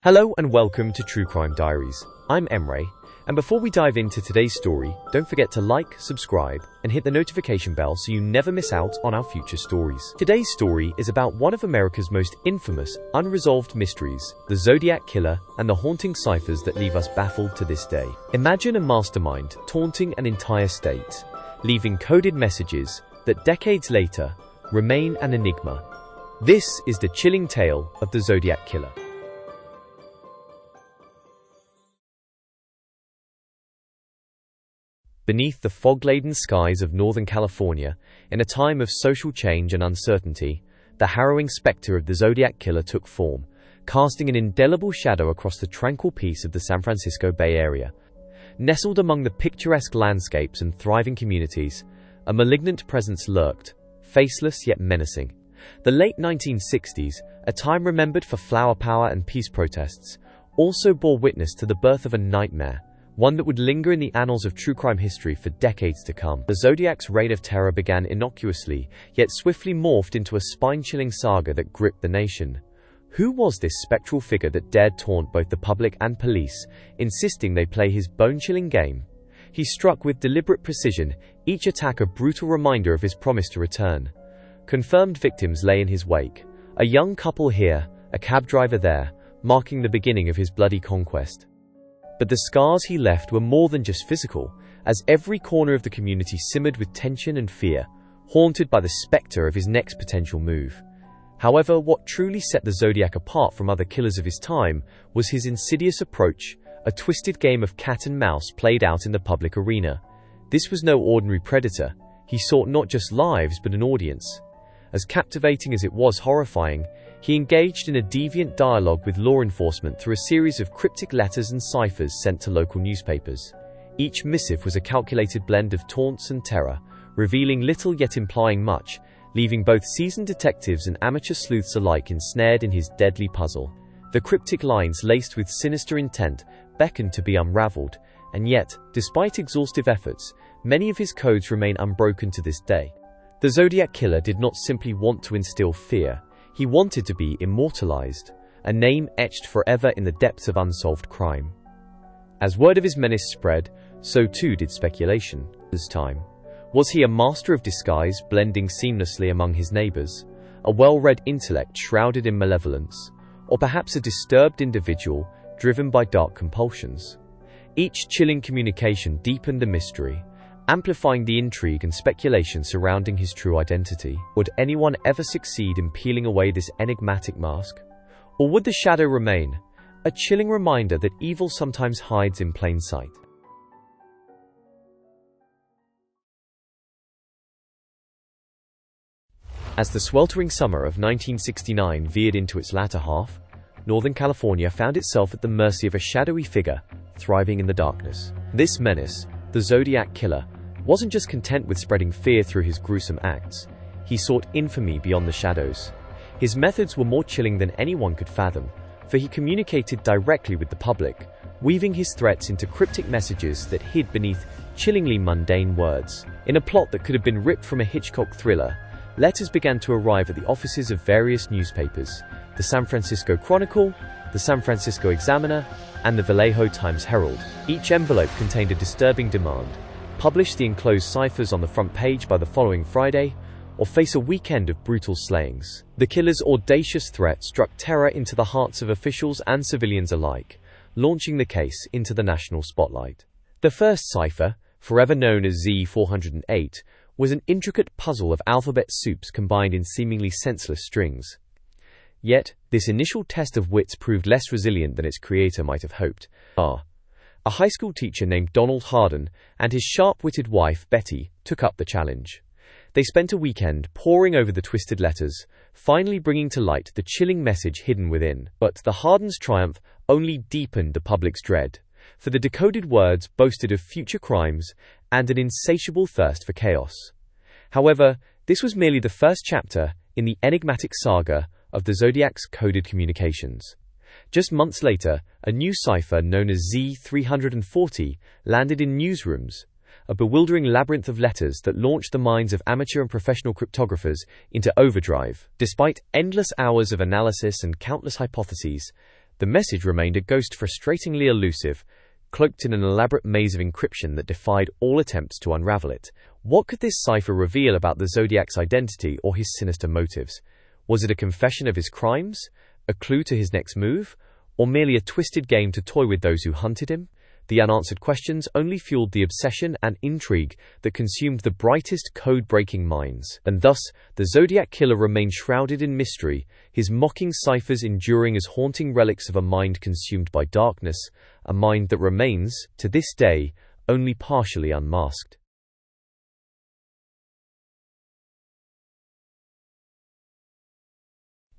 Hello and welcome to True Crime Diaries. I'm Emre, and before we dive into today's story, don't forget to like, subscribe, and hit the notification bell so you never miss out on our future stories. Today's story is about one of America's most infamous, unresolved mysteries, the Zodiac Killer and the haunting ciphers that leave us baffled to this day. Imagine a mastermind taunting an entire state, leaving coded messages that decades later remain an enigma. This is the chilling tale of the Zodiac Killer. Beneath the fog-laden skies of Northern California, in a time of social change and uncertainty, the harrowing specter of the Zodiac Killer took form, casting an indelible shadow across the tranquil peace of the San Francisco Bay Area. Nestled among the picturesque landscapes and thriving communities, a malignant presence lurked, faceless yet menacing. The late 1960s, a time remembered for flower power and peace protests, also bore witness to the birth of a nightmare, one that would linger in the annals of true crime history for decades to come. The Zodiac's reign of terror began innocuously, yet swiftly morphed into a spine-chilling saga that gripped the nation. Who was this spectral figure that dared taunt both the public and police, insisting they play his bone-chilling game? He struck with deliberate precision, each attack a brutal reminder of his promise to return. Confirmed victims lay in his wake, a young couple here, a cab driver there, marking the beginning of his bloody conquest. But the scars he left were more than just physical, as every corner of the community simmered with tension and fear, haunted by the specter of his next potential move. However, what truly set the Zodiac apart from other killers of his time was his insidious approach, a twisted game of cat and mouse played out in the public arena. This was no ordinary predator. He sought not just lives but an audience. As captivating as it was horrifying, he engaged in a deviant dialogue with law enforcement through a series of cryptic letters and ciphers sent to local newspapers. Each missive was a calculated blend of taunts and terror, revealing little yet implying much, leaving both seasoned detectives and amateur sleuths alike ensnared in his deadly puzzle. The cryptic lines, laced with sinister intent, beckoned to be unraveled, and yet, despite exhaustive efforts, many of his codes remain unbroken to this day. The Zodiac Killer did not simply want to instill fear. He wanted to be immortalized, a name etched forever in the depths of unsolved crime. As word of his menace spread, so too did speculation. This time, was he a master of disguise, blending seamlessly among his neighbors, a well-read intellect shrouded in malevolence, or perhaps a disturbed individual driven by dark compulsions? Each chilling communication deepened the mystery, amplifying the intrigue and speculation surrounding his true identity. Would anyone ever succeed in peeling away this enigmatic mask? Or would the shadow remain, a chilling reminder that evil sometimes hides in plain sight? As the sweltering summer of 1969 veered into its latter half, Northern California found itself at the mercy of a shadowy figure thriving in the darkness. This menace, the Zodiac Killer, wasn't just content with spreading fear through his gruesome acts. He sought infamy beyond the shadows. His methods were more chilling than anyone could fathom, for he communicated directly with the public, weaving his threats into cryptic messages that hid beneath chillingly mundane words. In a plot that could have been ripped from a Hitchcock thriller, letters began to arrive at the offices of various newspapers: the San Francisco Chronicle, the San Francisco Examiner, and the Vallejo Times-Herald. Each envelope contained a disturbing demand: publish the enclosed ciphers on the front page by the following Friday, or face a weekend of brutal slayings. The killer's audacious threat struck terror into the hearts of officials and civilians alike, launching the case into the national spotlight. The first cipher, forever known as Z408, was an intricate puzzle of alphabet soups combined in seemingly senseless strings. Yet, this initial test of wits proved less resilient than its creator might have hoped. A high school teacher named Donald Harden and his sharp-witted wife, Betty, took up the challenge. They spent a weekend poring over the twisted letters, finally bringing to light the chilling message hidden within. But the Hardens' triumph only deepened the public's dread, for the decoded words boasted of future crimes and an insatiable thirst for chaos. However, this was merely the first chapter in the enigmatic saga of the Zodiac's coded communications. Just months later, a new cipher known as Z340 landed in newsrooms, a bewildering labyrinth of letters that launched the minds of amateur and professional cryptographers into overdrive. Despite endless hours of analysis and countless hypotheses, The message remained a ghost, frustratingly elusive, cloaked in an elaborate maze of encryption that defied all attempts to unravel it. What could this cipher reveal about the Zodiac's identity or his sinister motives? Was it a confession of his crimes, a clue to his next move, or merely a twisted game to toy with those who hunted him? The unanswered questions only fueled the obsession and intrigue that consumed the brightest code-breaking minds. And thus, the Zodiac Killer remained shrouded in mystery, his mocking ciphers enduring as haunting relics of a mind consumed by darkness, a mind that remains, to this day, only partially unmasked.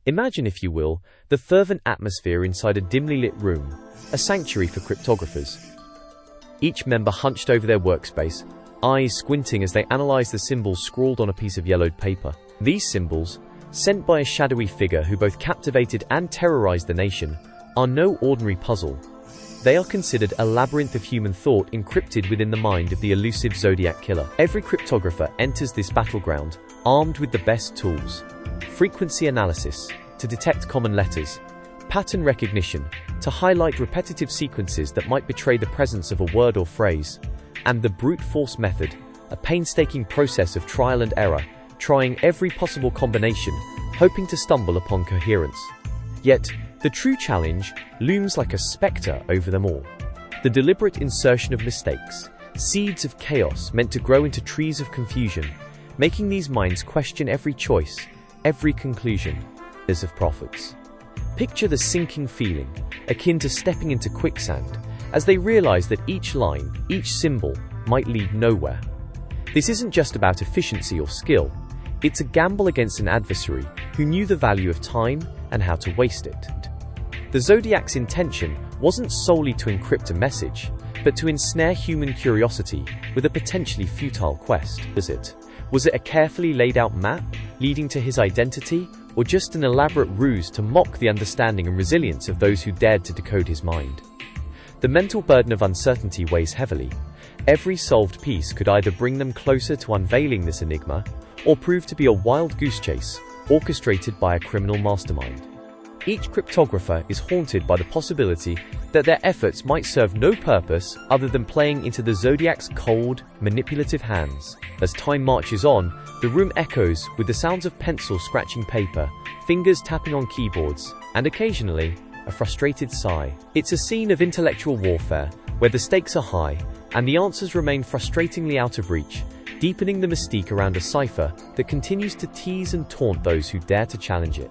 Imagine, if you will, the fervent atmosphere inside a dimly lit room, a sanctuary for cryptographers. Each member hunched over their workspace, eyes squinting as they analyzed the symbols scrawled on a piece of yellowed paper. These symbols, sent by a shadowy figure who both captivated and terrorized the nation, are no ordinary puzzle. They are considered a labyrinth of human thought encrypted within the mind of the elusive Zodiac Killer. Every cryptographer enters this battleground armed with the best tools: frequency analysis, to detect common letters; pattern recognition, to highlight repetitive sequences that might betray the presence of a word or phrase; and the brute force method, a painstaking process of trial and error, trying every possible combination, hoping to stumble upon coherence. Yet, the true challenge looms like a specter over them all: the deliberate insertion of mistakes, seeds of chaos meant to grow into trees of confusion, making these minds question every choice, every conclusion, as of prophets. Picture the sinking feeling, akin to stepping into quicksand, as they realize that each line, each symbol, might lead nowhere. This isn't just about efficiency or skill, it's a gamble against an adversary who knew the value of time and how to waste it. The Zodiac's intention wasn't solely to encrypt a message, but to ensnare human curiosity with a potentially futile quest. Was it a carefully laid out map leading to his identity, or just an elaborate ruse to mock the understanding and resilience of those who dared to decode his mind? The mental burden of uncertainty weighs heavily. Every solved piece could either bring them closer to unveiling this enigma, or prove to be a wild goose chase orchestrated by a criminal mastermind. Each cryptographer is haunted by the possibility that their efforts might serve no purpose other than playing into the Zodiac's cold, manipulative hands. As time marches on, the room echoes with the sounds of pencils scratching paper, fingers tapping on keyboards, and occasionally, a frustrated sigh. It's a scene of intellectual warfare, where the stakes are high, and the answers remain frustratingly out of reach, deepening the mystique around a cipher that continues to tease and taunt those who dare to challenge it.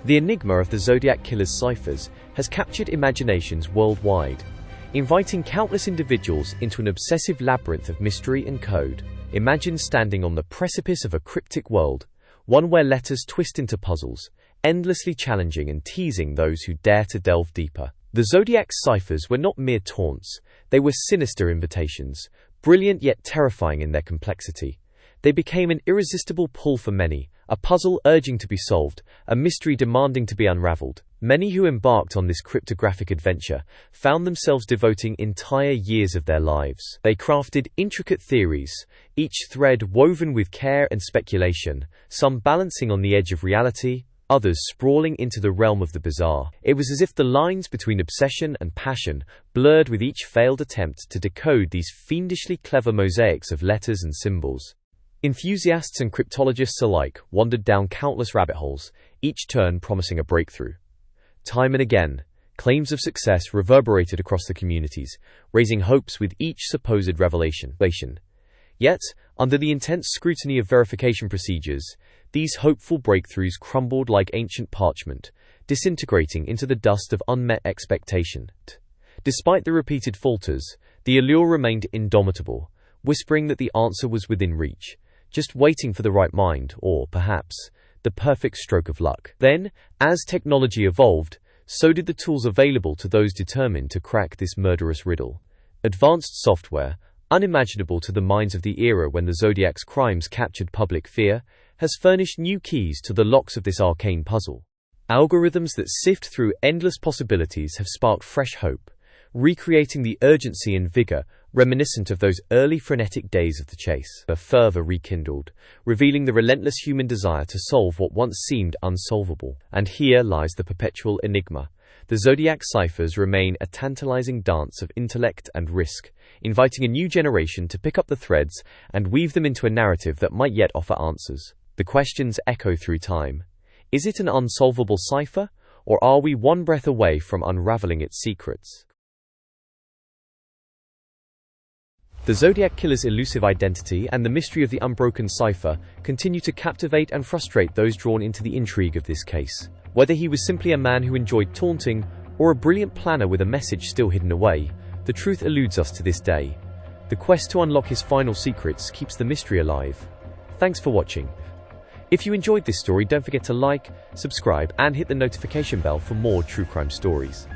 The enigma of the Zodiac Killer's ciphers has captured imaginations worldwide, inviting countless individuals into an obsessive labyrinth of mystery and code. Imagine standing on the precipice of a cryptic world, one where letters twist into puzzles, endlessly challenging and teasing those who dare to delve deeper. The Zodiac's ciphers were not mere taunts, they were sinister invitations, brilliant yet terrifying in their complexity. They became an irresistible pull for many, a puzzle urging to be solved, a mystery demanding to be unraveled. Many who embarked on this cryptographic adventure found themselves devoting entire years of their lives. They crafted intricate theories, each thread woven with care and speculation, some balancing on the edge of reality, others sprawling into the realm of the bizarre. It was as if the lines between obsession and passion blurred with each failed attempt to decode these fiendishly clever mosaics of letters and symbols. Enthusiasts and cryptologists alike wandered down countless rabbit holes, each turn promising a breakthrough. Time and again, claims of success reverberated across the communities, raising hopes with each supposed revelation. Yet, under the intense scrutiny of verification procedures, these hopeful breakthroughs crumbled like ancient parchment, disintegrating into the dust of unmet expectation. Despite the repeated falters, the allure remained indomitable, whispering that the answer was within reach, just waiting for the right mind, or, perhaps, the perfect stroke of luck. Then, as technology evolved, so did the tools available to those determined to crack this murderous riddle. Advanced software, unimaginable to the minds of the era when the Zodiac's crimes captured public fear, has furnished new keys to the locks of this arcane puzzle. Algorithms that sift through endless possibilities have sparked fresh hope, recreating the urgency and vigor reminiscent of those early frenetic days of the chase, but further rekindled, revealing the relentless human desire to solve what once seemed unsolvable. And here lies the perpetual enigma. The Zodiac ciphers remain a tantalizing dance of intellect and risk, inviting a new generation to pick up the threads and weave them into a narrative that might yet offer answers. The questions echo through time. Is it an unsolvable cipher, or are we one breath away from unraveling its secrets? The Zodiac killer's elusive identity and the mystery of the Unbroken cipher continue to captivate and frustrate those drawn into the intrigue of this case. Whether he was simply a man who enjoyed taunting, or a brilliant planner with a message still hidden away, the truth eludes us to this day. The quest to unlock his final secrets keeps the mystery alive. Thanks for watching. If you enjoyed this story, don't forget to like, subscribe, and hit the notification bell for more true crime stories.